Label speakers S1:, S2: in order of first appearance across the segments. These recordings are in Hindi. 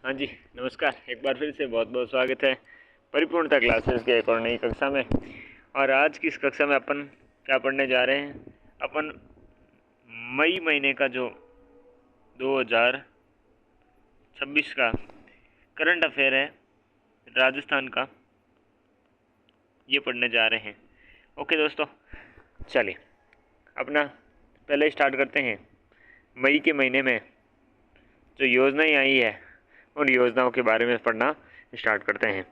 S1: हाँ जी, नमस्कार। एक बार फिर से बहुत बहुत स्वागत है परिपूर्णता क्लासेस के एक और नई कक्षा में। और आज की इस कक्षा में अपन क्या पढ़ने जा रहे हैं? अपन मई महीने का जो 2026 का करंट अफेयर है राजस्थान का, ये पढ़ने जा रहे हैं। ओके दोस्तों, चलिए अपना पहले स्टार्ट करते हैं। मई के महीने में जो योजनाएं आई है उन योजनाओं के बारे में पढ़ना स्टार्ट करते हैं।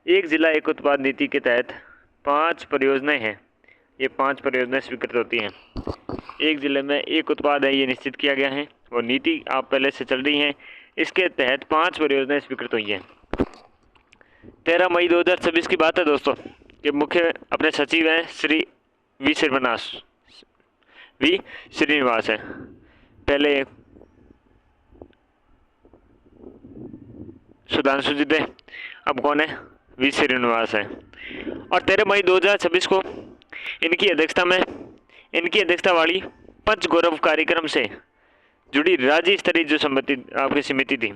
S1: एक जिला एक उत्पाद नीति के तहत 5 परियोजनाएं हैं। ये 5 परियोजनाएं स्वीकृत होती हैं। एक जिले में एक उत्पाद है, ये निश्चित किया गया है और नीति आप पहले से चल रही हैं। इसके तहत 5 परियोजनाएं स्वीकृत हुई हैं। 13 मई 2026 की बात है दोस्तों कि मुख्य अपने सचिव हैं श्री वी श्रीनिवास है। पहले सुधांशु जी थे, अब कौन है? वी श्रीनिवास है। और 13 मई 2026 को इनकी अध्यक्षता वाली पंच गौरव कार्यक्रम से जुड़ी राज्य स्तरीय जो समिति आपकी समिति थी,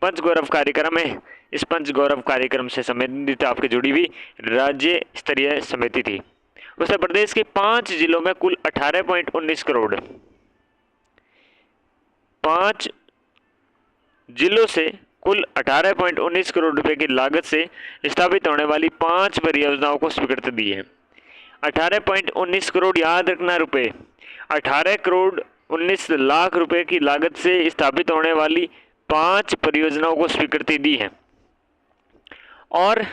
S1: पंच गौरव कार्यक्रम है। इस पंच गौरव कार्यक्रम से संबंधित आपकी जुड़ी हुई राज्य स्तरीय समिति थी। उत्तर प्रदेश के 5 जिलों में कुल 18.19 करोड़, 5 जिलों से कुल 18.19 करोड़ रुपए की लागत से स्थापित होने वाली 5 परियोजनाओं को स्वीकृति दी है। 18.19 करोड़ याद रखना रुपए, 18 करोड़ 19 लाख रुपए की लागत से स्थापित होने वाली 5 परियोजनाओं को स्वीकृति दी है। और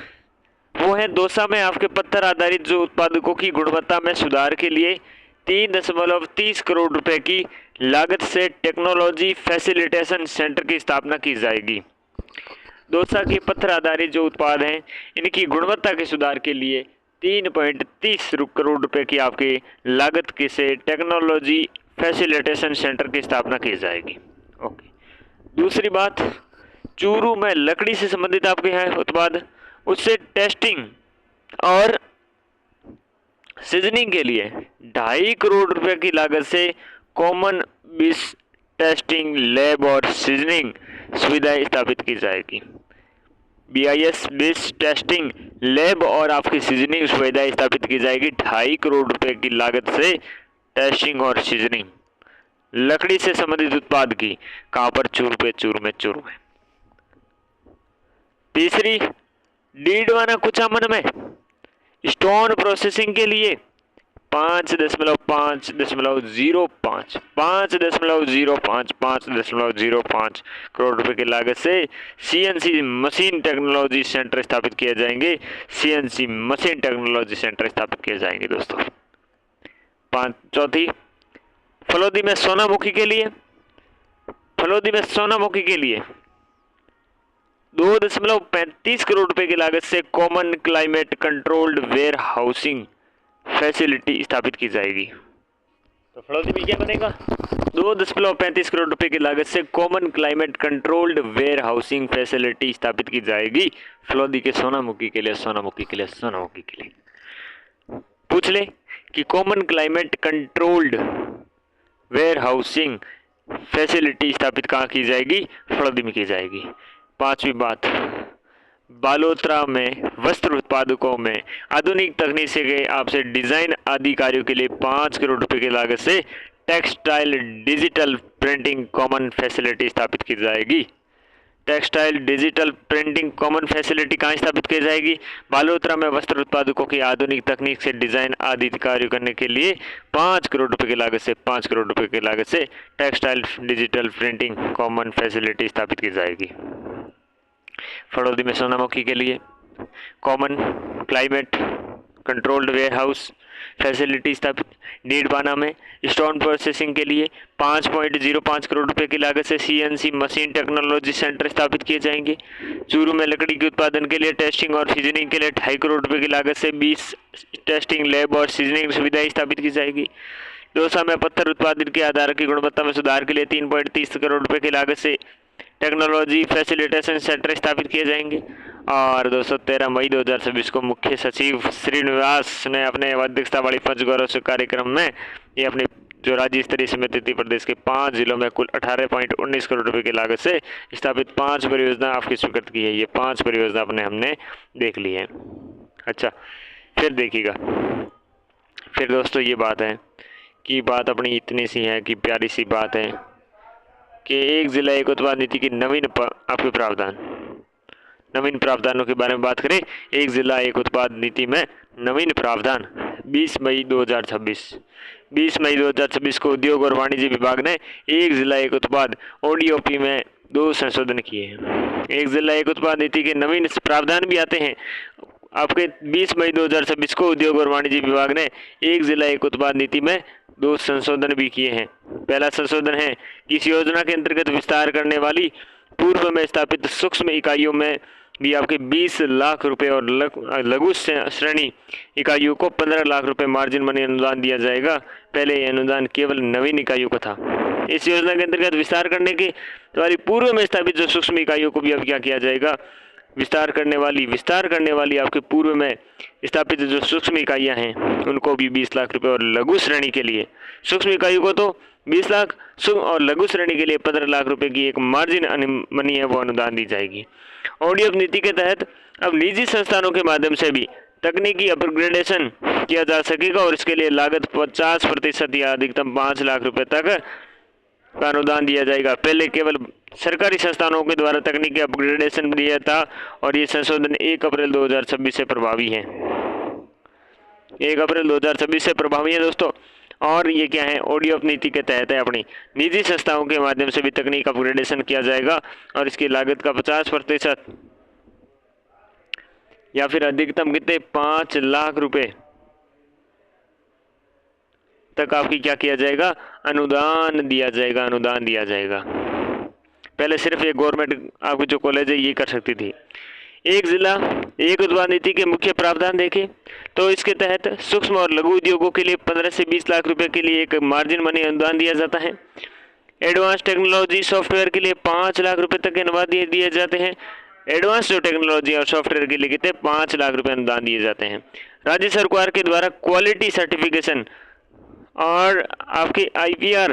S1: वो है दौसा में आपके पत्थर आधारित जो उत्पादकों की गुणवत्ता में सुधार के लिए 3.30 करोड़ रुपए की लागत से टेक्नोलॉजी फैसिलिटेशन सेंटर की स्थापना की जाएगी। दौसा के पत्थर आधारित जो उत्पाद हैं इनकी गुणवत्ता के सुधार के लिए 3.30 करोड़ रुपए की आपकी लागत के से टेक्नोलॉजी फैसिलिटेशन सेंटर की स्थापना की जाएगी। ओके, दूसरी बात, चूरू में लकड़ी से संबंधित आपके हैं उत्पाद, उससे टेस्टिंग और सीजनिंग के लिए 2.5 करोड़ रुपए की लागत से कॉमन बिस टेस्टिंग लैब और सीजनिंग सुविधाएं स्थापित की जाएगी। BIS बिस टेस्टिंग लैब और आपकी सीजनिंग सुविधाएं स्थापित की जाएगी 2.5 करोड़ रुपए की लागत से। टेस्टिंग और सीजनिंग लकड़ी से संबंधित उत्पाद की कहां पर? चूरू में। तीसरी, डीडवाना कुचामन में स्टोन प्रोसेसिंग के लिए 5.05 करोड़ रुपए की लागत से CNC मशीन टेक्नोलॉजी सेंटर स्थापित किए जाएंगे। CNC मशीन टेक्नोलॉजी सेंटर स्थापित किए जाएंगे दोस्तों। चौथी, फलोदी में सोनामुखी के लिए 2.35 करोड़ रुपए की लागत से common climate controlled warehousing facility स्थापित की जाएगी। तो फलोदी में क्या बनेगा? 2.35 करोड़ रुपए की लागत से common climate controlled warehousing facility स्थापित की जाएगी फलोदी के सोनामुखी के लिए। पूछ ले कि common climate controlled warehousing facility स्थापित कहाँ की जाएगी? फलोदी में की जाएगी। पांचवी बात, बालोतरा में वस्त्र उत्पादकों में आधुनिक तकनीक से आपसे डिजाइन आदि कार्यों के लिए 5 करोड़ रुपए की लागत से textile digital printing common facility स्थापित की जाएगी। Textile digital printing common facility कहाँ स्थापित की जाएगी? बालोतरा में वस्त्र उत्पादकों की आधुनिक तकनीक से डिजाइन आदि कार्य करने के लिए 5 करोड़ रुपए की लागत से textile digital printing common facility स्थापित की जाएगी। फड़ौदी में सोनामुखी के लिए common climate controlled warehouse facility स्थापित। डीडवाना में स्टोन प्रोसेसिंग के लिए 5.05 करोड़ रुपए की लागत से CNC मशीन टेक्नोलॉजी सेंटर स्थापित किए जाएंगे। चूरू में लकड़ी के उत्पादन के लिए टेस्टिंग और सीजनिंग के लिए 2.5 करोड़ रुपए की लागत से 20 टेस्टिंग लैब और सीजनिंग सुविधाएं स्थापित की जाएगी। दौसा में पत्थर उत्पादन के आधार की गुणवत्ता में सुधार के लिए 3.30 करोड़ रुपए की लागत से टेक्नोलॉजी फैसिलिटेशन सेंटर स्थापित किए जाएंगे। और 213 मई 2026 को मुख्य सचिव श्रीनिवास ने अपने अध्यक्षता वाली पंच गौरव कार्यक्रम में ये अपनी जो राज्य स्तरीय समिति प्रदेश के 5 जिलों में कुल 18.19 करोड़ रुपए की लागत से स्थापित 5 परियोजना आपकी स्वीकृत की है। ये 5 परियोजना अपने हमने देख ली है। अच्छा, फिर देखिएगा, फिर दोस्तों ये बात है कि बात अपनी इतनी सी है कि प्यारी सी बात है कि एक जिला एक उत्पाद नीति की नवीन आपके प्रावधान, नवीन प्रावधानों के बारे में बात करें। एक जिला एक उत्पाद नीति में नवीन प्रावधान 20 मई 2026 को उद्योग और वाणिज्य विभाग ने एक जिला एक उत्पाद ODOP में 2 संशोधन किए हैं। एक जिला एक उत्पाद नीति के नवीन प्रावधान भी आते हैं आपके 20 मई 2026 को उद्योग और वाणिज्य विभाग ने एक जिला एक उत्पाद नीति में 2 संशोधन भी किए हैं। पहला संशोधन है कि इस योजना के अंतर्गत विस्तार करने वाली पूर्व में स्थापित सूक्ष्म इकाइयों में भी आपके 20 लाख रुपए और लघु श्रेणी इकाइयों को 15 लाख रुपए मार्जिन मनी अनुदान दिया जाएगा। पहले यह अनुदान केवल नवीन इकाइयों को था। इस योजना के अंतर्गत विस्तार करने के वाली पूर्व में स्थापित जो सूक्ष्म इकाइयों को भी अब क्या किया जाएगा, विस्तार करने वाली आपके पूर्व में स्थापित जो सूक्ष्म इकाइयां हैं उनको भी 20 लाख रुपए और लघु श्रेणी के लिए सूक्ष्म इकाइयों को तो 20 लाख और लघु श्रेणी के लिए 15 लाख रुपए की एक मार्जिन मनी है वो अनुदान दी जाएगी। ODOP नीति के तहत अब निजी संस्थानों के माध्यम से भी तकनीकी अपग्रेडेशन किया जा सकेगा और इसके लिए लागत 50% या अधिकतम 5 लाख रुपए तक का अनुदान दिया जाएगा। पहले केवल सरकारी संस्थानों के द्वारा तकनीकी अपग्रेडेशन दिया था और ये संशोधन 1 अप्रैल 2026 से प्रभावी है। 1 अप्रैल 2026 से प्रभावी है दोस्तों। और ये क्या है, ODOP नीति के तहत है अपनी निजी संस्थाओं के माध्यम से भी तकनीक अपग्रेडेशन किया जाएगा और इसकी लागत का 50% या फिर अधिकतम कितने 5 लाख रुपए तक आपकी क्या किया जाएगा, अनुदान दिया जाएगा। पहले सिर्फ ये गवर्नमेंट आपकी जो कॉलेज है ये कर सकती थी। एक जिला एक उत्पाद नीति के मुख्य प्रावधान देखें तो इसके तहत सूक्ष्म और लघु उद्योगों के लिए 15 से 20 लाख रुपए के लिए एक मार्जिन मनी अनुदान दिया जाता है। एडवांस टेक्नोलॉजी सॉफ्टवेयर के लिए 5 लाख रुपए तक के अनुदान दिए जाते हैं। एडवांस जो टेक्नोलॉजी और सॉफ्टवेयर के लिए कितने 5 लाख रुपए अनुदान दिए जाते हैं। राज्य सरकार के द्वारा क्वालिटी सर्टिफिकेशन और आपके IPR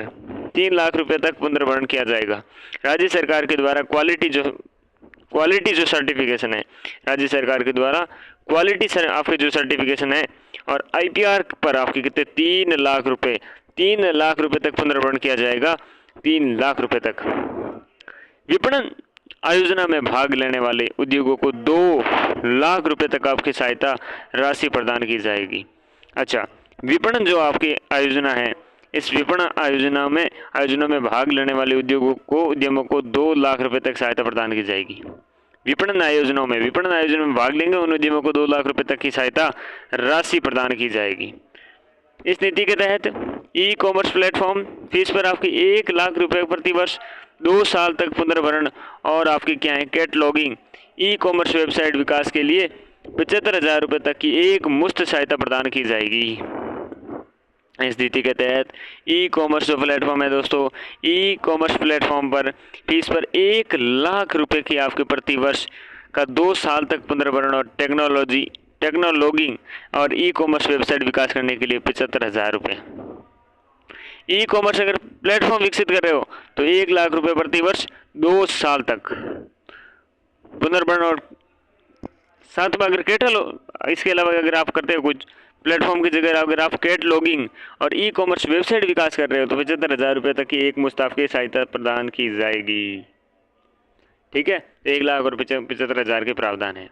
S1: 3 लाख रुपए तक पुनर्भरण किया जाएगा। राज्य सरकार के द्वारा क्वालिटी जो सर्टिफिकेशन है, राज्य सरकार के द्वारा क्वालिटी आपके जो सर्टिफिकेशन है और IPR पर आपके कितने 3 लाख रुपए तक पुनर्भरण किया जाएगा। 3 लाख रुपए तक। विपणन आयोजना में भाग लेने वाले उद्योगों को 2 लाख रुपए तक आपकी सहायता राशि प्रदान की जाएगी। अच्छा, विपणन जो आपकी आयोजना है, इस विपणन आयोजनों में भाग लेने वाले उद्योगों को 2 लाख रुपए तक सहायता प्रदान की जाएगी। विपणन आयोजनों में भाग लेंगे उन उद्यमों को 2 लाख रुपए तक की सहायता राशि प्रदान की जाएगी। इस नीति के तहत ई-कॉमर्स प्लेटफॉर्म फीस पर आपकी 1 लाख रुपए प्रति वर्ष 2 साल तक पुनर्भरण और आपकी क्या है कैटलॉगिंग ई-कॉमर्स वेबसाइट विकास के लिए 75,000 रुपये तक की एक मुफ्त सहायता प्रदान की जाएगी। इस नीति के तहत ई-कॉमर्स जो प्लेटफॉर्म है दोस्तों, ई-कॉमर्स प्लेटफॉर्म पर फीस पर 1 लाख रुपए की आपके प्रति वर्ष का 2 साल तक पुनर्भरण और टेक्नोलॉगिंग और ई-कॉमर्स वेबसाइट विकास करने के लिए 75,000 रुपये। ई-कॉमर्स अगर प्लेटफॉर्म विकसित कर रहे हो तो 1 लाख रुपए प्रति वर्ष 2 साल तक पुनर्भरण और साथ में अगर इसके अलावा अगर आप करते हो कुछ प्लेटफॉर्म की जगह अगर आप कैटलॉगिंग और ई-कॉमर्स वेबसाइट विकास कर रहे हो तो 75,000 रुपये तक की एक मुफ्त आपकी सहायता प्रदान की जाएगी। ठीक है, 1 लाख और 75,000 के प्रावधान है।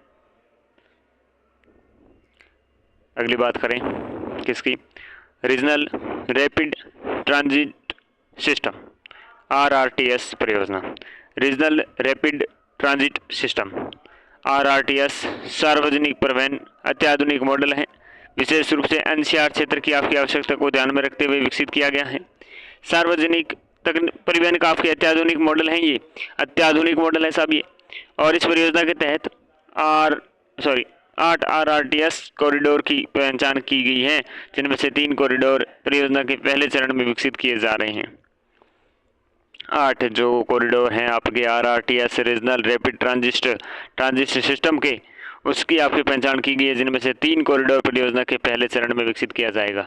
S1: अगली बात करें किसकी, regional rapid transit system RRTS परियोजना। Regional rapid transit system RRTS सार्वजनिक परिवहन अत्याधुनिक मॉडल है। विशेष रूप से NCR क्षेत्र की आपकी आवश्यकता को ध्यान में रखते हुए विकसित किया गया है। सार्वजनिक परिवहन का आपके अत्याधुनिक मॉडल है, ये अत्याधुनिक मॉडल है साहब ये। और इस परियोजना के तहत 8 RRTS कॉरिडोर की पहचान की गई है, जिनमें से 3 कॉरिडोर परियोजना के पहले चरण में विकसित किए जा रहे हैं। 8 जो कॉरिडोर हैं आपके RRTS regional rapid transit system के, उसकी आपकी पहचान की गई है, जिनमें से 3 कॉरिडोर परियोजना के पहले चरण में विकसित किया जाएगा।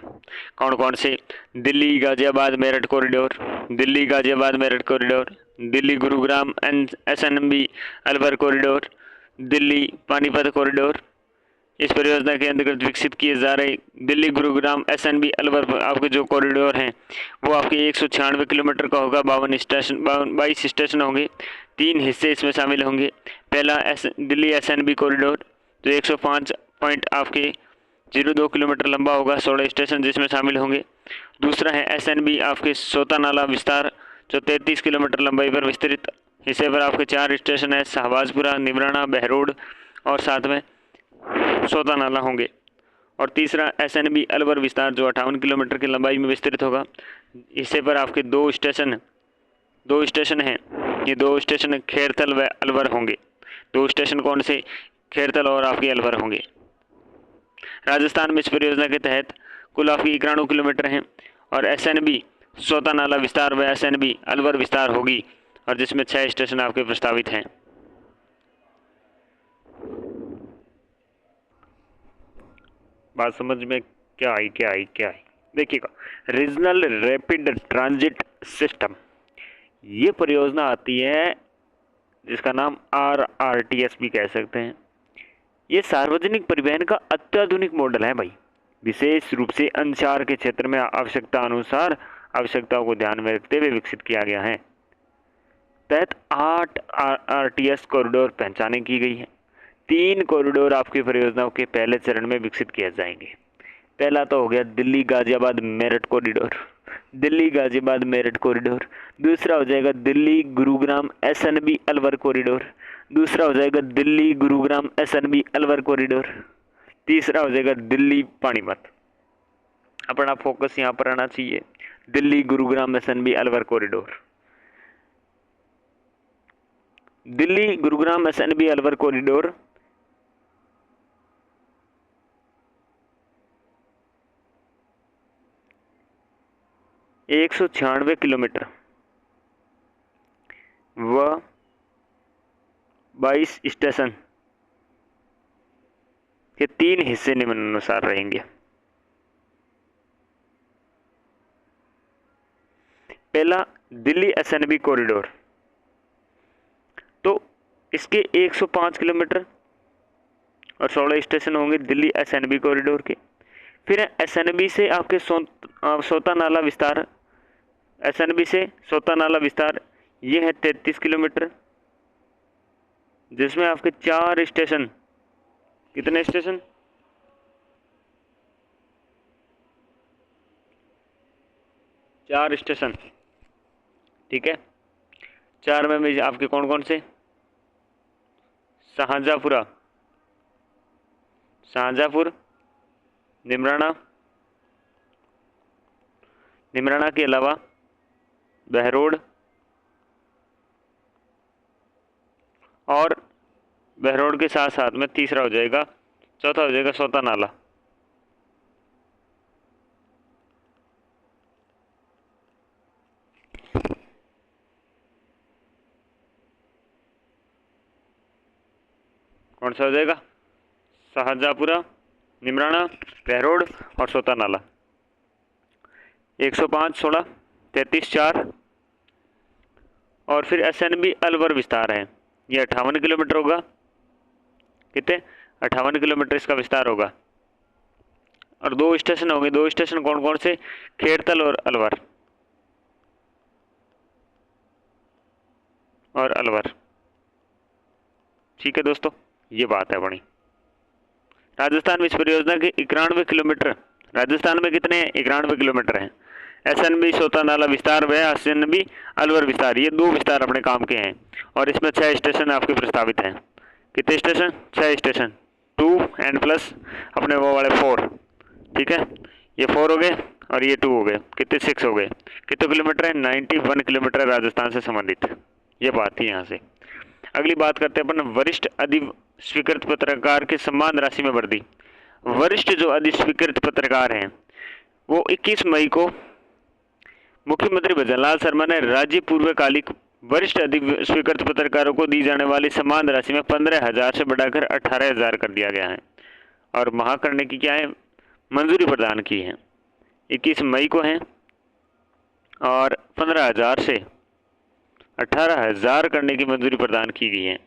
S1: कौन कौन से? Delhi Ghaziabad Meerut corridor, Delhi Ghaziabad Meerut corridor, Delhi Gurugram SNB Alwar corridor, Delhi Panipat corridor. इस परियोजना के अंतर्गत विकसित किए जा रहे दिल्ली गुरुग्राम SNB अलवर आपके जो कॉरिडोर हैं वो आपके 196 किलोमीटर का होगा। 22 स्टेशन होंगे। 3 हिस्से इसमें शामिल होंगे। पहला दिल्ली SNB कॉरिडोर जो 105 पॉइंट आपके 02 किलोमीटर लंबा होगा, 16 स्टेशन जिसमें शामिल होंगे। दूसरा है SNB आपके सोता नाला विस्तार जो 33 किलोमीटर लंबाई पर विस्तृत हिस्से पर आपके 4 स्टेशन है, शहबाजपुरा, निमराना, बहरोड और साथ में सोता नाला होंगे। और तीसरा SNB अलवर विस्तार जो 58 किलोमीटर की लंबाई में विस्तृत होगा। हिस्से पर आपके 2 स्टेशन हैं। ये 2 स्टेशन खेरथल व अलवर होंगे। 2 स्टेशन कौन से? खेरथल और आपके अलवर होंगे। राजस्थान में इस परियोजना के तहत कुल आपकी 91 किलोमीटर हैं और SNB सोता नाला विस्तार व SNB अलवर विस्तार होगी और जिसमें 6 स्टेशन आपके प्रस्तावित हैं। बात समझ में क्या आई? देखिएगा, रीजनल रैपिड ट्रांजिट सिस्टम, ये परियोजना आती है जिसका नाम RRTS भी कह सकते हैं। ये सार्वजनिक परिवहन का अत्याधुनिक मॉडल है भाई। विशेष रूप से अंशार के क्षेत्र में आवश्यकता अनुसार आवश्यकताओं को ध्यान में रखते हुए विकसित किया गया है। तहत 8 RRTS कॉरिडोर पहचाने की गई है। 3 कॉरिडोर आपकी परियोजनाओं के पहले चरण में विकसित किए जाएंगे। पहला तो हो गया दिल्ली गाजियाबाद मेरठ कॉरिडोर, दिल्ली गाजियाबाद मेरठ कॉरिडोर। दूसरा हो जाएगा दिल्ली गुरुग्राम SNB अलवर कॉरिडोर। दूसरा हो जाएगा दिल्ली गुरुग्राम SNB अलवर कॉरिडोर। तीसरा हो जाएगा दिल्ली पानीपत। अपना फोकस यहाँ पर आना चाहिए, Delhi Gurugram SNB Alwar corridor. Delhi Gurugram SNB Alwar corridor 196 kilometre व 22 स्टेशन के 3 हिस्से निम्नानुसार रहेंगे। पहला दिल्ली SNB कॉरिडोर, तो इसके 105 किलोमीटर और 16 स्टेशन होंगे दिल्ली SNB कॉरिडोर के। फिर SNB से आपके सोता नाला विस्तार, SNB से सोता नाला विस्तार ये है 33 किलोमीटर, जिसमें आपके 4 स्टेशन, कितने स्टेशन? 4 स्टेशन, ठीक है। 4 में भी आपके कौन कौन से? शाहजहाँपुर, निमराना के अलावा बहरोड और बहरोड के साथ साथ में तीसरा हो जाएगा, चौथा हो जाएगा सोता नाला। कौन सा हो जाएगा? शाहजहाँपुरा, निमराना, बहरोड और सोता नाला। 105, 16, 33, 4 और फिर SNB अलवर विस्तार है, ये 58 किलोमीटर होगा। कितने? 58 किलोमीटर इसका विस्तार होगा और 2 स्टेशन होंगे। 2 स्टेशन कौन कौन से? खेरथल और अलवर। ठीक है दोस्तों, ये बात है बड़ी। राजस्थान में इस परियोजना के 91 किलोमीटर, राजस्थान में कितने हैं? 91 किलोमीटर हैं। SNB सोता नाला विस्तार व SNB अलवर विस्तार, ये 2 विस्तार अपने काम के हैं और इसमें 6 स्टेशन आपके प्रस्तावित हैं। कितने स्टेशन? 6 स्टेशन, 2 एंड प्लस अपने वो वाले 4, ठीक है। ये 4 हो गए और ये 2 हो गए, कितने? 6 हो गए। कितने किलोमीटर है? 91 किलोमीटर राजस्थान से संबंधित, ये बात थी यहाँ से। अगली बात करते हैं अपन वरिष्ठ अधिस्वीकृत पत्रकार के सम्मान राशि में वृद्धि। वरिष्ठ जो अधिस्वीकृत पत्रकार हैं वो 21 मई को मुख्यमंत्री भजनलाल शर्मा ने राज्य पूर्वकालिक वरिष्ठ अधिक स्वीकृत पत्रकारों को दी जाने वाली समान राशि में 15,000 से बढ़ाकर 18,000 कर दिया गया है। और वहाँ करने की क्या है, मंजूरी प्रदान की है, 21 मई को है। और 15,000 से 18,000 करने की मंजूरी प्रदान की गई है।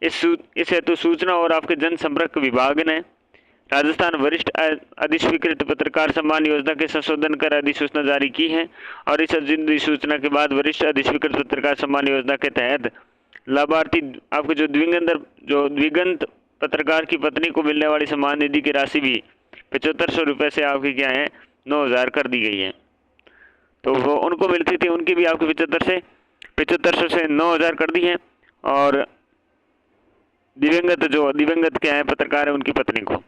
S1: इस हेतु सूचना और आपके जनसंपर्क विभाग ने राजस्थान वरिष्ठ अधिस्वीकृत पत्रकार सम्मान योजना के संशोधन कर अधिसूचना जारी की है। और इस अधिसूचना के बाद वरिष्ठ अधिस्वीकृत पत्रकार सम्मान योजना के तहत लाभार्थी आपके जो द्विगंत पत्रकार की पत्नी को मिलने वाली सम्मान निधि की राशि भी 7500 रुपये से आपकी क्या है 9,000 कर दी गई है। तो वो उनको मिलती थी, उनकी भी आपके 7500 से 9,000 कर दी है। और दिवंगत क्या है पत्रकार है, उनकी पत्नी को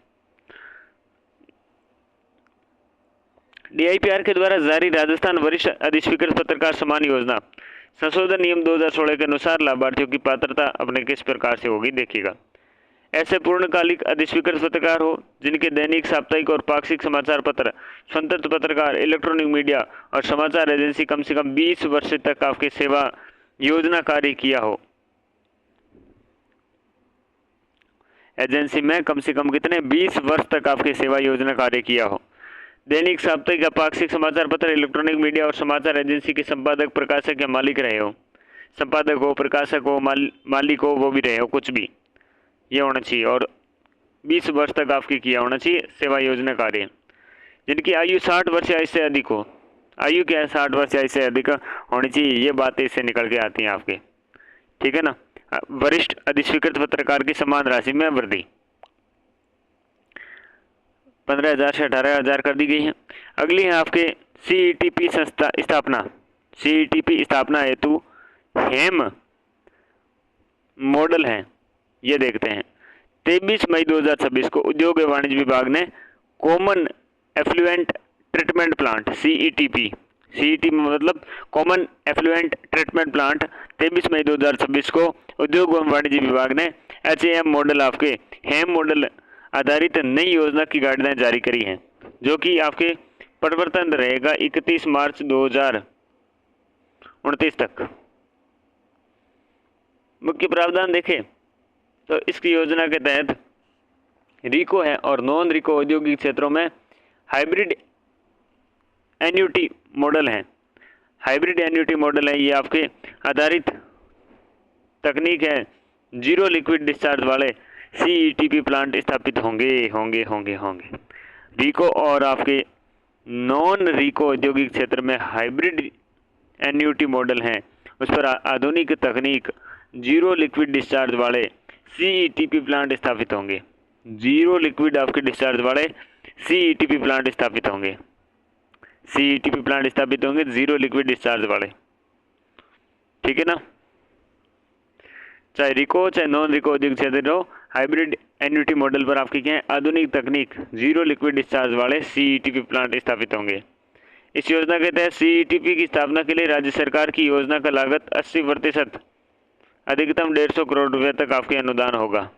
S1: DIPR के द्वारा जारी राजस्थान वरिष्ठ अधिस्वीकृत पत्रकार सम्मान योजना संशोधन नियम 2016 के अनुसार लाभार्थियों की पात्रता अपने किस प्रकार से होगी देखिएगा। ऐसे पूर्णकालिक अधिस्वीकृत पत्रकार हो जिनके दैनिक, साप्ताहिक और पाक्षिक समाचार पत्र, स्वतंत्र पत्रकार, इलेक्ट्रॉनिक मीडिया और समाचार एजेंसी कम से कम 20 वर्ष तक आपके सेवा योजना कार्य किया हो। एजेंसी में कम से कम कितने 20 वर्ष तक आपके सेवा योजना कार्य किया हो। दैनिक, साप्ताहिक या पाक्षिक समाचार पत्र, इलेक्ट्रॉनिक मीडिया और समाचार एजेंसी के संपादक, प्रकाशक या मालिक रहे हो। संपादक हो, प्रकाशक हो, मालिक हो, वो भी रहे हो, कुछ भी ये होना चाहिए। और 20 वर्ष तक आपकी किया होना चाहिए सेवा योजना कार्य। जिनकी आयु 60 वर्ष या इससे अधिक हो, आयु क्या है 60 वर्ष या इससे अधिक होनी चाहिए, ये बातें इससे निकल के आती हैं आपके, ठीक है ना। वरिष्ठ अधिस्वीकृत पत्रकार की समान राशि में वृद्धि 15,000 से 18,000 कर दी गई है। अगली है आपके CETP स्थापना हेतु हेम मॉडल है, ये देखते हैं। 23 मई 2026 को उद्योग एवं वाणिज्य विभाग ने common effluent treatment plant CETP मतलब कॉमन एफ्लुएंट ट्रीटमेंट प्लांट 23 मई 2026 को उद्योग एवं वाणिज्य विभाग ने HAM मॉडल आपके हेम मॉडल आधारित नई योजना की गाइडलाइन जारी करी है, जो कि आपके प्रवर्तन रहेगा 31 मार्च 2029 तक। मुख्य प्रावधान देखें तो इसकी योजना के तहत रिको है और नॉन रिको औद्योगिक क्षेत्रों में हाइब्रिड एन्युटी मॉडल है। हाइब्रिड एन्युटी मॉडल है, ये आपके आधारित तकनीक है। जीरो लिक्विड डिस्चार्ज वाले CETP प्लांट स्थापित होंगे। रिको और आपके नॉन रिको औद्योगिक क्षेत्र में हाइब्रिड एन्युटी मॉडल हैं, उस पर आधुनिक तकनीक जीरो लिक्विड डिस्चार्ज वाले CETP प्लांट स्थापित होंगे। जीरो लिक्विड आपके डिस्चार्ज वाले CETP प्लांट स्थापित होंगे। CETP प्लांट स्थापित होंगे जीरो लिक्विड डिस्चार्ज वाले, ठीक है ना। चाहे रिको चाहे नॉन रिको औद्योगिक क्षेत्र हो, हाइब्रिड एन्युटी मॉडल पर आपकी क्या है आधुनिक तकनीक जीरो लिक्विड डिस्चार्ज वाले CETP प्लांट स्थापित होंगे। इस योजना के तहत CETP की स्थापना के लिए राज्य सरकार की योजना का लागत 80% अधिकतम 150 करोड़ रुपए तक आपके अनुदान होगा।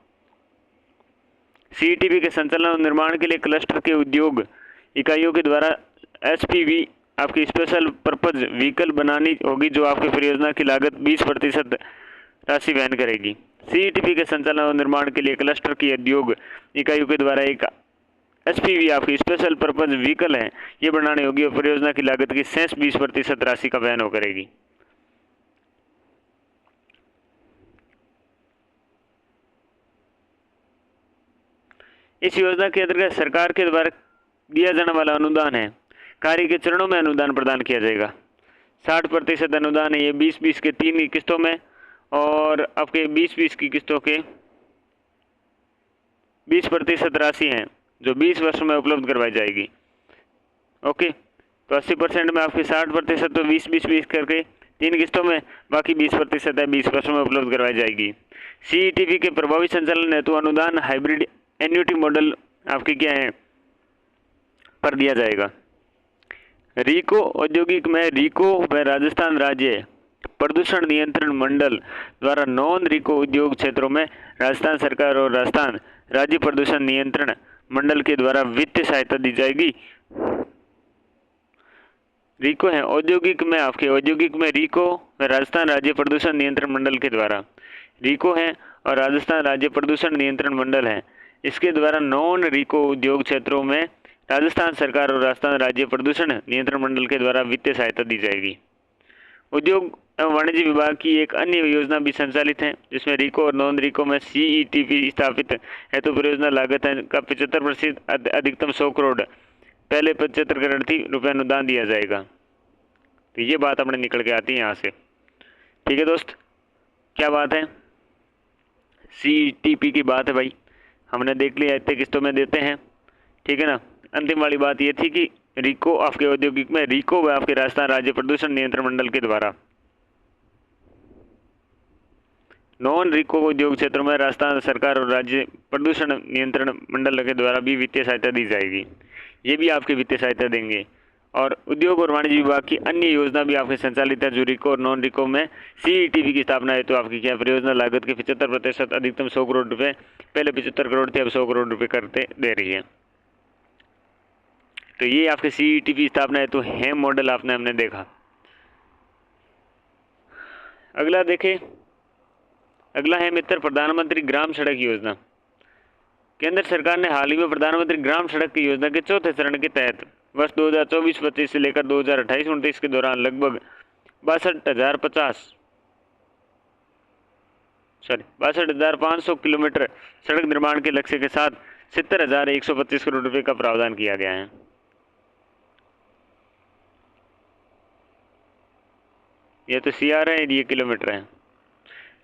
S1: CETP के संचालन और निर्माण के लिए क्लस्टर के उद्योग इकाइयों के द्वारा SPV आपकी स्पेशल पर्पज व्हीकल बनानी होगी, जो आपकी परियोजना की लागत 20% राशि वहन करेगी। CETP के संचालन और निर्माण के लिए क्लस्टर की उद्योग इकाइयों के द्वारा एक SPV आपकी स्पेशल पर्पज व्हीकल है, ये बनानी होगी और परियोजना की लागत की 20% राशि का वहन करेगी। इस योजना के अंतर्गत सरकार के द्वारा दिया जाने वाला अनुदान है, कार्य के चरणों में अनुदान प्रदान किया जाएगा। 60% अनुदान है, ये 20-20 के 3 किस्तों में और आपके 20-20 की किस्तों के 20% राशि है जो 20 वर्षों में उपलब्ध करवाई जाएगी। ओके, तो 80% में आपके 60%, तो 20-20 करके 3 किस्तों में, बाकी 20% है 20 वर्षों में उपलब्ध करवाई जाएगी। CETP के प्रभावी संचालन हेतु अनुदान हाइब्रिड एन्युटी मॉडल आपके क्या है पर दिया जाएगा। रिको औद्योगिक में रिको व राजस्थान राज्य प्रदूषण नियंत्रण मंडल द्वारा नॉन रिको उद्योग क्षेत्रों में राजस्थान सरकार और राजस्थान राज्य प्रदूषण नियंत्रण मंडल के द्वारा वित्तीय सहायता दी जाएगी। रिको है औद्योगिक में, आपके औद्योगिक में रिको व राजस्थान राज्य प्रदूषण नियंत्रण मंडल के द्वारा। रिको है और राजस्थान राज्य प्रदूषण नियंत्रण मंडल है, इसके द्वारा नॉन रिको उद्योग क्षेत्रों में राजस्थान सरकार और राजस्थान राज्य प्रदूषण नियंत्रण मंडल के द्वारा वित्तीय सहायता दी जाएगी। उद्योग एवं वाणिज्य विभाग की एक अन्य योजना भी संचालित है, जिसमें रिको और नॉन रिको में CETP स्थापित हेतु परियोजना लागत है का 75% अधिकतम 100 करोड़ पहले 75 करोड़ थी रुपये अनुदान दिया जाएगा। तो ये बात अपने निकल के आती है यहाँ से। ठीक है दोस्त, क्या बात है, CETP की बात है भाई, हमने देख लिया इतने किस्तों में देते हैं। ठीक है ना। अंतिम वाली बात ये थी कि रिको आपके औद्योगिक में, रिको व आपके राजस्थान राज्य प्रदूषण नियंत्रण मंडल के द्वारा, नॉन रिको उद्योग क्षेत्रों में राजस्थान सरकार और राज्य प्रदूषण नियंत्रण मंडल के द्वारा भी वित्तीय सहायता दी जाएगी। ये भी आपकी वित्तीय सहायता देंगे। और उद्योग और वाणिज्य विभाग की अन्य योजना भी आपके संचालित है, जो रिको और नॉन रिको में CETP की स्थापना है। तो आपकी क्या परियोजना लागत के 75% अधिकतम 100 करोड़ रुपये, पहले 75 करोड़ थे, अब 100 करोड़ रुपये करते दे रही है। तो ये आपके CETP स्थापना है, तो हेम मॉडल आपने हमने देखा। अगला देखें, अगला है मित्र प्रधानमंत्री ग्राम सड़क योजना। केंद्र सरकार ने हाल ही में प्रधानमंत्री ग्राम सड़क की योजना के चौथे चरण के तहत वर्ष 2024-25 से लेकर 2028-29 के दौरान लगभग 62,500 किलोमीटर सड़क निर्माण के लक्ष्य के साथ 70,125 करोड़ रुपये का प्रावधान किया गया है। ये तो CR है, ये किलोमीटर है।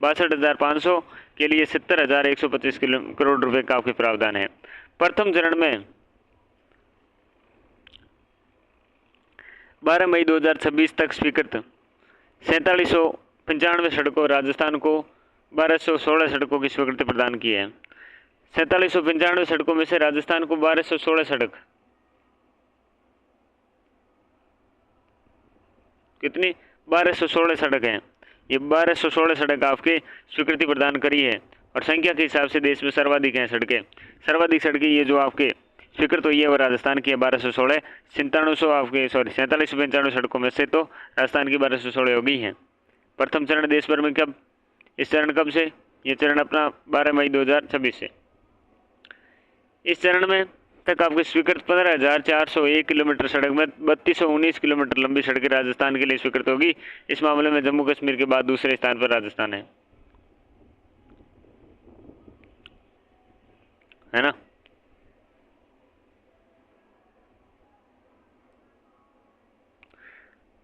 S1: 62,500 के लिए 70,125 करोड़ रुपए का आपके प्रावधान है। प्रथम चरण में 12 मई 2026 तक स्वीकृत 4795 सड़कों, राजस्थान को 1216 सड़कों की स्वीकृति प्रदान की है। 4795 सड़कों में से राजस्थान को 1216 सड़क, कितनी 1216 सड़क हैं। ये 1216 सड़क आपके स्वीकृति प्रदान करी है और संख्या के हिसाब से देश में सर्वाधिक हैं सड़कें। सर्वाधिक सड़कें ये जो आपके स्वीकृत हुई है वो राजस्थान की है 1216, 4795 सड़कों में से तो राजस्थान की 1216 हो गई हैं। प्रथम चरण देश भर में कब, इस चरण कब से, ये चरण अपना 12 मई 2026 से। इस चरण में तक आपके स्वीकृत 15,401 किलोमीटर सड़क में 3219 किलोमीटर लंबी सड़कें राजस्थान के लिए स्वीकृत होगी। इस मामले में जम्मू कश्मीर के बाद दूसरे स्थान पर राजस्थान है ना।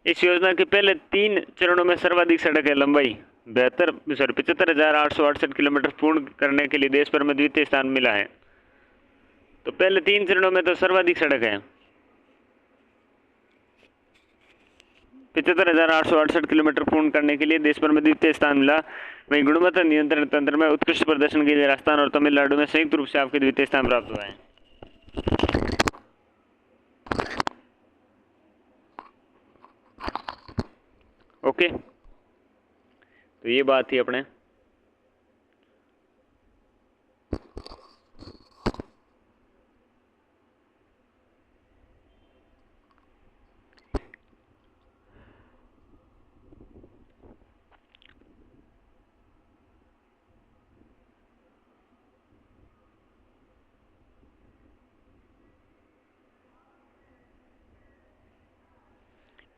S1: इस योजना के पहले 3 चरणों में सर्वाधिक सड़क है लंबाई 75,868 किलोमीटर पूर्ण करने के लिए देश भर में द्वितीय स्थान मिला है। तो पहले 3 चरणों में तो सर्वाधिक सड़क है, 75,868 किलोमीटर पूर्ण करने के लिए देश भर में द्वितीय स्थान मिला। वहीं गुणवत्ता नियंत्रण तंत्र में उत्कृष्ट प्रदर्शन के लिए राजस्थान और तमिलनाडु में संयुक्त रूप से आपके द्वितीय स्थान प्राप्त हुआ है। ओके, तो ये बात थी अपने।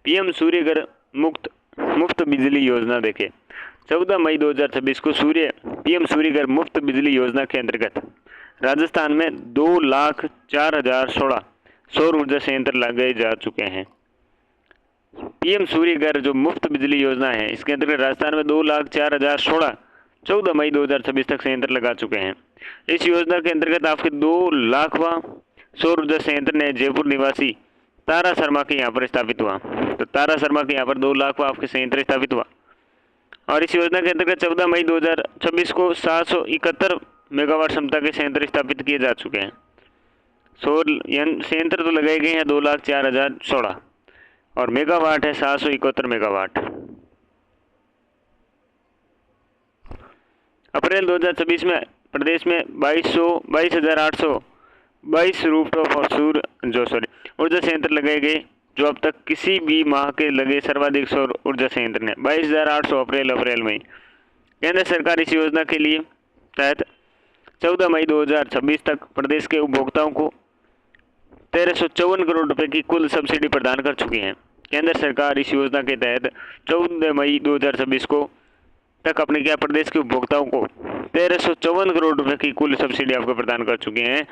S1: PM सूर्यघर मुफ्त बिजली योजना देखें। 14 मई 2026 को PM सूर्यघर मुफ्त बिजली योजना के अंतर्गत राजस्थान में 2,04,016 सौर ऊर्जा संयंत्र लगाए जा चुके हैं। PM सूर्यघर जो मुफ्त बिजली योजना है, इसके अंतर्गत राजस्थान में 2,04,016 14 मई 2026 तक संयंत्र लगा चुके हैं। इस योजना के अंतर्गत आपके 2 लाखवां सौर ऊर्जा संयंत्र ने जयपुर निवासी तारा शर्मा के यहाँ पर स्थापित हुआ। तो तारा शर्मा के यहाँ पर 2 लाख आपके संयंत्र स्थापित हुआ। और इस योजना के अंतर्गत 14 मई 2026 को 771 मेगावाट क्षमता के संयंत्र स्थापित किए जा चुके हैं। सौर संयंत्र तो लगाए गए हैं 2,04,016 और मेगावाट है 771 मेगावाट। अप्रैल 2026 में प्रदेश में 22,822 रूफटॉप और ऊर्जा संयंत्र लगाए गए जो अब तक किसी भी माह के लगे सर्वाधिक सौर ऊर्जा संयंत्र ने 22,800 अप्रैल मई। केंद्र सरकार इस योजना के लिए तहत 14 मई 2026 तक प्रदेश के उपभोक्ताओं को 1354 करोड़ रुपए की कुल सब्सिडी प्रदान कर चुकी है। केंद्र सरकार इस योजना के तहत 14 मई 2026 को तक अपने क्या प्रदेश के उपभोक्ताओं को 1354 करोड़ रुपए की कुल सब्सिडी आपको प्रदान कर चुके हैं।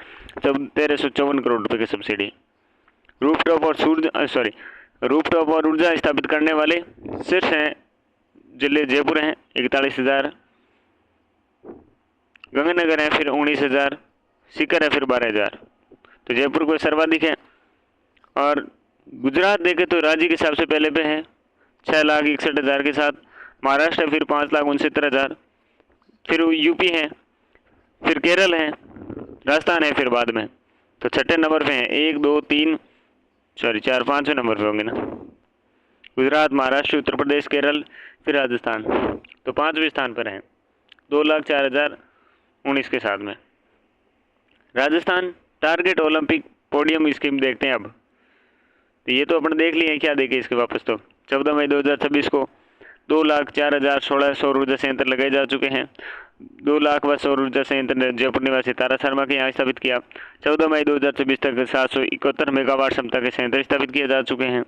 S1: तब 1354 करोड़ रुपए की सब्सिडी। रूफटॉप और ऊर्जा स्थापित करने वाले शीर्ष हैं जिले जयपुर हैं 41,000, गंगानगर है फिर 19,000, सीकर है फिर 12,000। तो जयपुर को सर्वाधिक है। और गुजरात देखे तो राज्य के हिसाब से पहले पे है 6,61,000 के साथ, महाराष्ट्र फिर 5,69,000, फिर यूपी है, फिर केरल है, राजस्थान है फिर बाद में। तो छठे नंबर पे हैं 4 5 नंबर पे होंगे ना, गुजरात, महाराष्ट्र, उत्तर प्रदेश, केरल, फिर राजस्थान। तो 5वें स्थान पर हैं 2,04,019 के साथ में। Rajasthan target Olympic podium scheme देखते हैं अब। तो ये तो अपन देख लिए हैं, क्या देखे इसके वापस। तो 14 मई 2026 को 2,04,016 सौर ऊर्जा संयंत्र लगाए जा चुके हैं। 2 लाख व सौर ऊर्जा संयंत्र जयपुर निवासी तारा शर्मा के यहाँ स्थापित किया। 14 मई 2026 तक 771 मेगावाट क्षमता के संयंत्र स्थापित किए जा चुके हैं।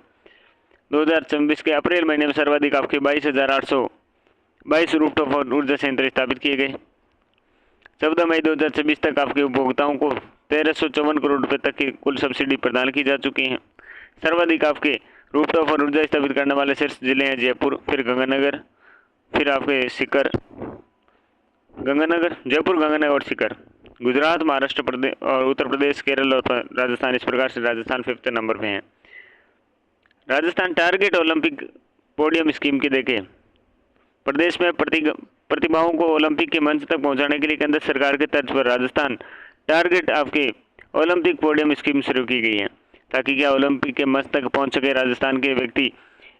S1: 2026 के अप्रैल महीने में सर्वाधिक आपके 22,822 रूफटॉप और ऊर्जा संयंत्र स्थापित किए गए। 14 मई 2026 तक आपके उपभोक्ताओं को 1354 करोड़ रुपए तक की कुल सब्सिडी प्रदान की जा चुकी है। सर्वाधिक आपके रूफटॉप और ऊर्जा स्थापित करने वाले शीर्ष जिले हैं जयपुर, फिर गंगानगर, फिर आपके सीकर, जयपुर, गंगानगर और सीकर। गुजरात, महाराष्ट्र प्रदेश और उत्तर प्रदेश, केरल और राजस्थान। इस प्रकार से राजस्थान 5th नंबर पे हैं। Rajasthan target Olympic podium scheme के देखें, प्रदेश में प्रतिभाओं को ओलंपिक के मंच तक पहुंचाने के लिए केंद्र सरकार के तर्ज पर राजस्थान टारगेट आपके ओलंपिक पोडियम स्कीम शुरू की गई है, ताकि क्या ओलंपिक के मंच तक पहुंच सके राजस्थान के व्यक्ति।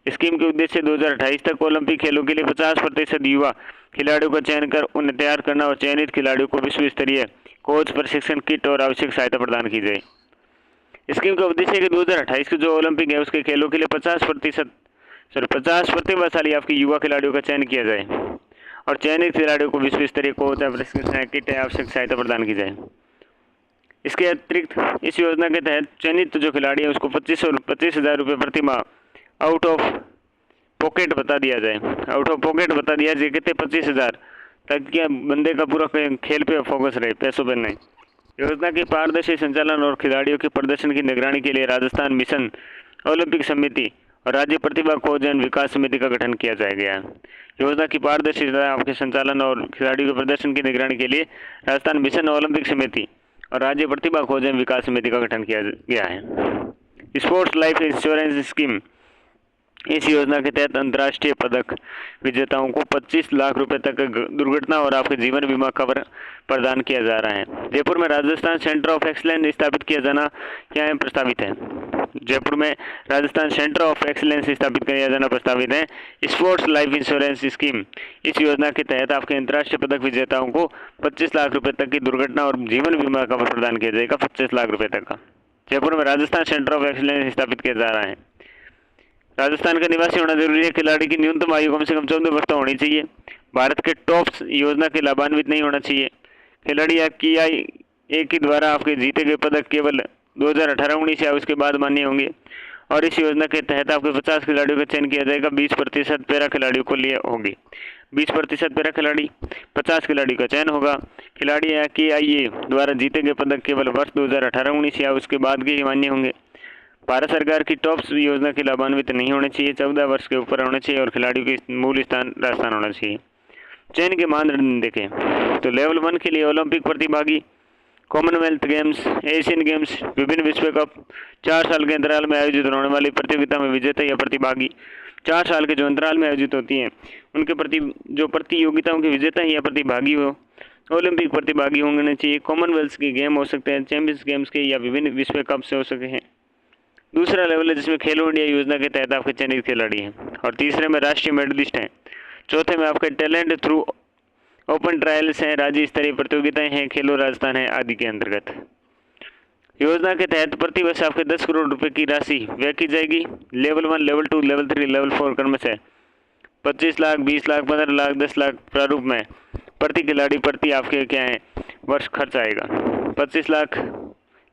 S1: स्कीम के उद्देश्य 2028 तक ओलंपिक खेलों के लिए 50% युवा खिलाड़ियों का चयन कर उन्हें तैयार करना और चयनित खिलाड़ियों को विश्व स्तरीय कोच, प्रशिक्षण किट और आवश्यक सहायता प्रदान की जाए। स्कीम का उद्देश्य है कि 2028 के जो ओलंपिक है उसके खेलों के लिए 50 प्रतिभाशाली आपके युवा खिलाड़ियों का चयन किया जाए और चयनित खिलाड़ियों को विश्व स्तरीय कोच, प्रशिक्षण किट, आवश्यक सहायता प्रदान की जाए। इसके अतिरिक्त इस योजना के तहत चयनित जो खिलाड़ी है उसको 25,000 रुपये प्रति माह आउट ऑफ पॉकेट बता दिया जाए। आउट ऑफ पॉकेट बता दिया जाए कितने 25,000, ताकि बंदे का पूरा खेल पे फोकस रहे, पैसों पर नहीं। योजना के पारदर्शी संचालन और खिलाड़ियों के प्रदर्शन की निगरानी के लिए राजस्थान मिशन ओलंपिक समिति और राज्य प्रतिभा खोज एवं विकास समिति का गठन किया जाएगा। योजना की पारदर्शिता आपके संचालन और खिलाड़ियों के प्रदर्शन की निगरानी के लिए राजस्थान मिशन ओलंपिक समिति और राज्य प्रतिभा खोज एवं विकास समिति का गठन किया गया है। स्पोर्ट्स लाइफ इंश्योरेंस स्कीम, इस योजना के तहत अंतर्राष्ट्रीय पदक विजेताओं को 25 लाख रुपए तक दुर्घटना और आपके जीवन बीमा कवर प्रदान किया जा रहा है। जयपुर में राजस्थान सेंटर ऑफ एक्सीलेंस स्थापित किया जाना क्या है प्रस्तावित है। जयपुर में राजस्थान सेंटर ऑफ एक्सीलेंस स्थापित किया जाना प्रस्तावित है। स्पोर्ट्स लाइफ इंश्योरेंस स्कीम, इस योजना के तहत आपके अंतर्राष्ट्रीय पदक विजेताओं को 25 लाख रुपए तक की दुर्घटना और जीवन बीमा कवर प्रदान किया जाएगा, 25 लाख रुपए तक का। जयपुर में राजस्थान सेंटर ऑफ एक्सीलेंस स्थापित किया जा रहा है। राजस्थान का निवासी होना जरूरी है। खिलाड़ी की न्यूनतम आयु कम से कम 14 वर्ष होनी चाहिए। भारत के टॉप्स योजना के लाभान्वित नहीं होना चाहिए। खिलाड़ी आपकी IIA के द्वारा आपके जीते गए पदक केवल 2018-19 या उसके बाद मान्य होंगे और इस योजना के तहत आपके 50 खिलाड़ियों का चयन किया जाएगा। 20% पैरा खिलाड़ियों को लिए होगी, 20% पैरा खिलाड़ी, 50 खिलाड़ी का चयन होगा। खिलाड़ी की IIA द्वारा जीते गए पदक केवल वर्ष 2018-19 या उसके बाद के ही मान्य होंगे। भारत सरकार की टॉप्स योजना के लाभान्वित नहीं होने चाहिए, 14 वर्ष के ऊपर होना चाहिए और खिलाड़ियों के मूल स्थान राजस्थान होना चाहिए। चयन के मानदंड देखें तो लेवल 1 के लिए ओलंपिक प्रतिभागी, कॉमनवेल्थ गेम्स, एशियन गेम्स, विभिन्न विश्व कप, 4 साल के अंतराल में आयोजित होने वाली प्रतियोगिता में विजेता या प्रतिभागी, 4 साल के जो अंतराल में आयोजित होती हैं उनके जो प्रतियोगिताओं के विजेता या प्रतिभागी हो, ओलंपिक प्रतिभागी होने चाहिए। कॉमनवेल्थ के गेम हो सकते हैं, चैंपियंस गेम्स के या विभिन्न विश्व कप से हो सके हैं। दूसरा लेवल है जिसमें खेलो इंडिया योजना के तहत आपके चयनित खिलाड़ी हैं और तीसरे में राष्ट्रीय मेडलिस्ट हैं। चौथे में आपके टैलेंट थ्रू ओपन ट्रायल्स हैं, राज्य स्तरीय प्रतियोगिताएं हैं, खेलो राजस्थान है आदि के अंतर्गत। योजना के तहत प्रतिवर्ष आपके 10 करोड़ रुपए की राशि व्यय की जाएगी। लेवल 1, लेवल 2, लेवल 3, लेवल 4 क्रमशः 25 लाख, 20 लाख, 15 लाख, 10 लाख प्रारूप में प्रति खिलाड़ी प्रति आपके क्या है वर्ष खर्च आएगा। 25 लाख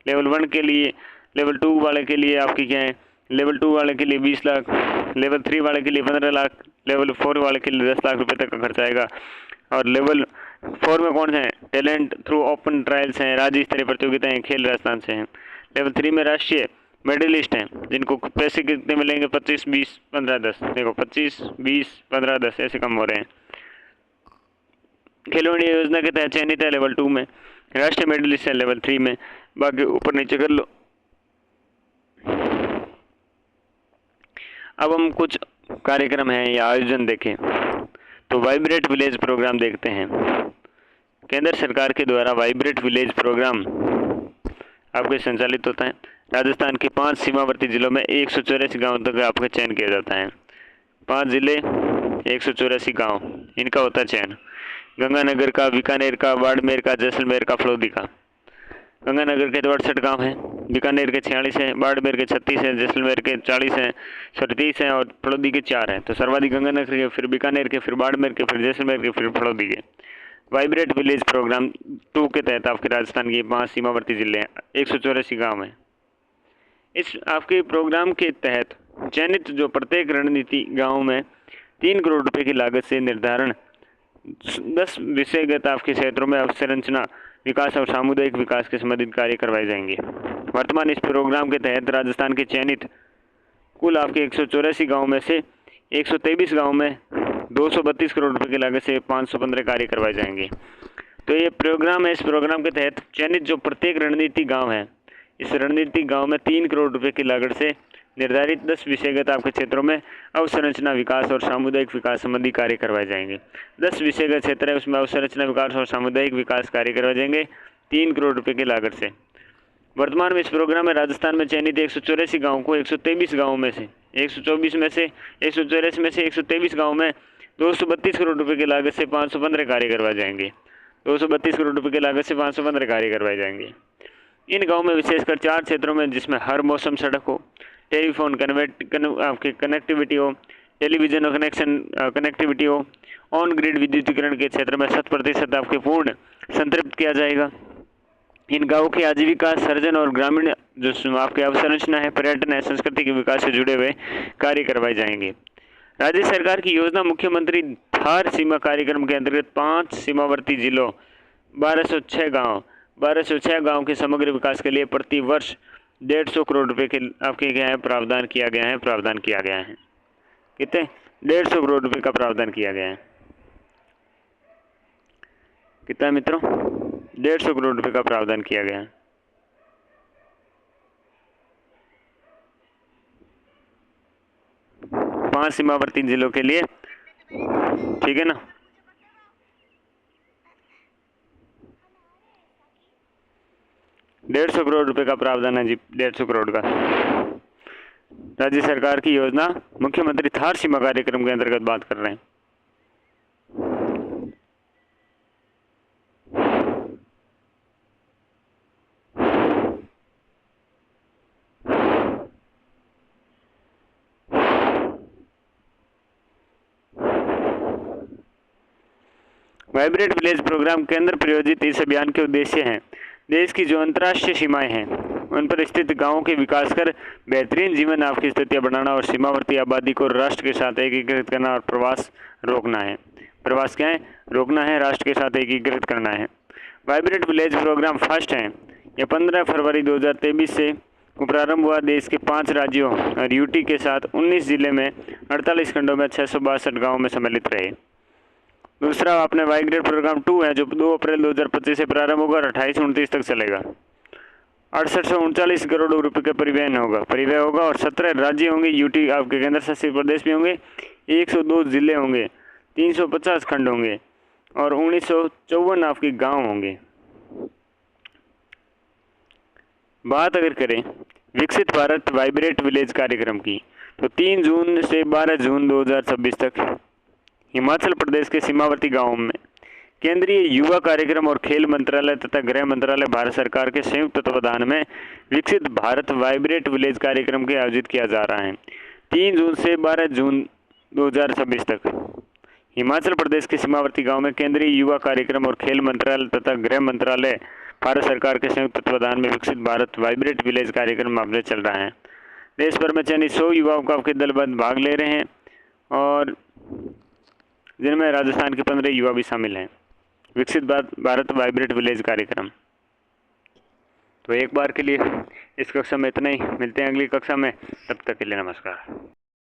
S1: लेवल 1 के लिए, लेवल 2 वाले के लिए आपकी क्या है, लेवल 2 वाले के लिए 20 लाख, लेवल 3 वाले के लिए 15 लाख, लेवल 4 वाले के लिए 10 लाख रुपए तक का खर्च आएगा। और लेवल 4 में कौन से हैं? टैलेंट थ्रू ओपन ट्रायल्स हैं, राज्य स्तरीय प्रतियोगिताएं, खेल राजस्थान से हैं। लेवल 3 में राष्ट्रीय मेडलिस्ट हैं जिनको पैसे कितने मिलेंगे? 25, 20, 15, 10। देखो 25, 20, 15, 10 ऐसे कम हो रहे हैं। खेलो इंडिया योजना के तहत चयनित है लेवल 2 में, राष्ट्रीय मेडलिस्ट है लेवल 3 में, बाकी ऊपर नीचे कर लो। अब हम कुछ कार्यक्रम हैं या आयोजन देखें तो वाइब्रेट विलेज प्रोग्राम देखते हैं। केंद्र सरकार के द्वारा वाइब्रेट विलेज प्रोग्राम आपके संचालित होता है। राजस्थान के 5 सीमावर्ती जिलों में 184 गाँव तक आपका चयन किया जाता है। 5 जिले, 184 गाँव, इनका होता है चयन। गंगानगर का, बीकानेर का, बाड़मेर का, जैसलमेर का, फलोदी का। गंगानगर के 68 गाँव हैं, बीकानेर के 46 हैं, बाड़मेर के 36 हैं, जैसलमेर के 40 हैं, 30 हैं और फलोदी के 4 हैं। तो सर्वाधिक गंगानगर के, फिर बीकानेर के, फिर बाड़मेर के, फिर जैसलमेर के, फिर फलोदी के। वाइब्रेट विलेज प्रोग्राम 2 के तहत आपके राजस्थान के 5 सीमावर्ती जिले हैं, 184 गाँव हैं। इस आपके प्रोग्राम के तहत चयनित जो प्रत्येक रणनीति गाँव में 3 करोड़ रुपए की लागत से निर्धारण 10 विषयगत आपके क्षेत्रों में अवसंरचना विकास और सामुदायिक विकास के संबंधित कार्य करवाए जाएंगे। वर्तमान इस प्रोग्राम के तहत राजस्थान के चयनित कुल आपके 184 गाँव में से 123 गाँव में 232 करोड़ रुपए की लागत से 515 कार्य करवाए जाएंगे। तो ये प्रोग्राम है। इस प्रोग्राम के तहत चयनित जो प्रत्येक रणनीति गाँव है, इस रणनीति गाँव में 3 करोड़ रुपए की लागत से निर्धारित 10 विषयगत आपके क्षेत्रों में अवसंरचना विकास और सामुदायिक विकास संबंधी कार्य करवाए जाएंगे। 10 विषयगत क्षेत्र है, उसमें अवसंरचना विकास और सामुदायिक विकास कार्य करवाए जाएंगे 3 करोड़ रुपए की लागत से। वर्तमान में इस प्रोग्राम में राजस्थान में चयनित 184 गाँव को 123 गाँव में से 124 में से 184 में से 123 गाँव में 232 करोड़ रुपए की लागत से 515 कार्य करवाए जाएंगे। 232 करोड़ रुपए की लागत से 515 कार्य करवाए जाएंगे। इन गाँव में विशेषकर 4 क्षेत्रों में जिसमें हर मौसम सड़क हो, टेलीफोन आपकी कनेक्टिविटी हो, टेलीविजन और कनेक्टिविटी हो, ऑन ग्रिड विद्युतीकरण के क्षेत्र में 100% आपके पूर्ण संतृप्त किया जाएगा। इन गाँवों की आजीविका सर्जन और ग्रामीण जो आपके अवसंरचना है, पर्यटन है, संस्कृति के विकास से जुड़े हुए कार्य करवाए जाएंगे। राज्य सरकार की योजना मुख्यमंत्री थार सीमा कार्यक्रम के अंतर्गत 5 सीमावर्ती जिलों 1206 गाँव के समग्र विकास के लिए प्रति वर्ष 150 करोड़ रुपए के आपके क्या है प्रावधान किया गया है। कितने? 150 करोड़ रुपए का प्रावधान किया गया है। कितना मित्रों? 150 करोड़ रुपए का प्रावधान किया गया है। पांच सीमावर्ती जिलों के लिए, ठीक है ना। ₹150 करोड़ रुपए का प्रावधान है जी, 150 करोड़ का। राज्य सरकार की योजना मुख्यमंत्री थार सीमा कार्यक्रम के अंतर्गत बात कर रहे हैं। वाइब्रेट विलेज प्रोग्राम केंद्र प्रायोजित इस अभियान के उद्देश्य हैं देश की जो अंतर्राष्ट्रीय सीमाएं हैं उन पर स्थित गांवों के विकास कर बेहतरीन जीवन आपकी स्थितियां बढ़ाना और सीमावर्ती आबादी को राष्ट्र के साथ एकीकृत करना और प्रवास रोकना है। प्रवास क्या है? रोकना है, राष्ट्र के साथ एकीकृत करना है। वाइब्रेट विलेज प्रोग्राम फर्स्ट है। यह 15 फरवरी 2023 से प्रारंभ हुआ। देश के 5 राज्यों और यूटी के साथ 19 जिले में 48 खंडों में 662 गाँव में सम्मिलित रहे। दूसरा आपने वाइब्रेट प्रोग्राम 2 है जो 2 अप्रैल 2025 से प्रारंभ होगा और 28-29 तक चलेगा। 6839 करोड़ रुपए का परिवहन होगा और 17 राज्य होंगे, यूटी आपके केंद्र शासित प्रदेश भी होंगे, 102 जिले होंगे, 350 खंड होंगे और 1954 आपके गांव होंगे। बात अगर करें विकसित भारत वाइब्रेट विलेज कार्यक्रम की तो 3 जून से 12 जून 2026 तक हिमाचल प्रदेश के सीमावर्ती गांवों में केंद्रीय युवा कार्यक्रम और खेल मंत्रालय तथा गृह मंत्रालय भारत सरकार के संयुक्त तत्वाधान में विकसित भारत वाइब्रेट विलेज कार्यक्रम के आयोजित किया जा रहा है 3 जून से 12 जून 2026 तक। हिमाचल प्रदेश के सीमावर्ती गांव में केंद्रीय युवा कार्यक्रम और खेल मंत्रालय तथा गृह मंत्रालय भारत सरकार के संयुक्त तत्वाधान में विकसित भारत वाइब्रेट विलेज कार्यक्रम अभी चल रहा है। देश भर में चयनित 100 युवाओं का दलबद्ध भाग ले रहे हैं और जिनमें राजस्थान के 15 युवा भी शामिल हैं। विकसित भारत वाइब्रेट विलेज कार्यक्रम। तो एक बार के लिए इस कक्षा में इतना ही, मिलते हैं अगली कक्षा में, तब तक के लिए नमस्कार।